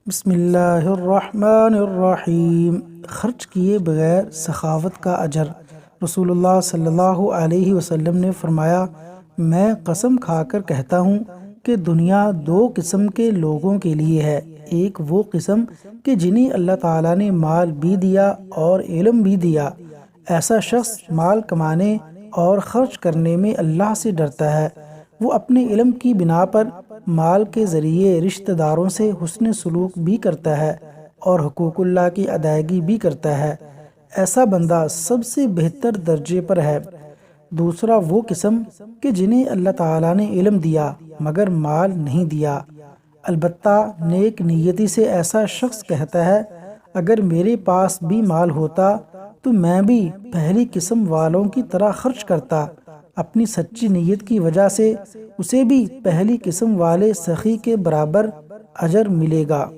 بسم اللہ الرحمن الرحیم۔ خرچ کیے بغیر سخاوت کا اجر۔ رسول اللہ صلی اللہ علیہ وسلم نے فرمایا، میں قسم کھا کر کہتا ہوں کہ دنیا دو قسم کے لوگوں کے لیے ہے۔ ایک وہ قسم کہ جنہیں اللہ تعالیٰ نے مال بھی دیا اور علم بھی دیا۔ ایسا شخص مال کمانے اور خرچ کرنے میں اللہ سے ڈرتا ہے۔ وہ اپنے علم کی بنا پر مال کے ذریعے رشتہ داروں سے حسن سلوک بھی کرتا ہے اور حقوق اللہ کی ادائیگی بھی کرتا ہے۔ ایسا بندہ سب سے بہتر درجے پر ہے۔ دوسرا وہ قسم کہ جنہیں اللہ تعالیٰ نے علم دیا مگر مال نہیں دیا۔ البتہ نیک نیتی سے ایسا شخص کہتا ہے، اگر میرے پاس بھی مال ہوتا تو میں بھی پہلی قسم والوں کی طرح خرچ کرتا۔ اپنی سچی نیت کی وجہ سے اسے بھی پہلی قسم والے سخی کے برابر اجر ملے گا۔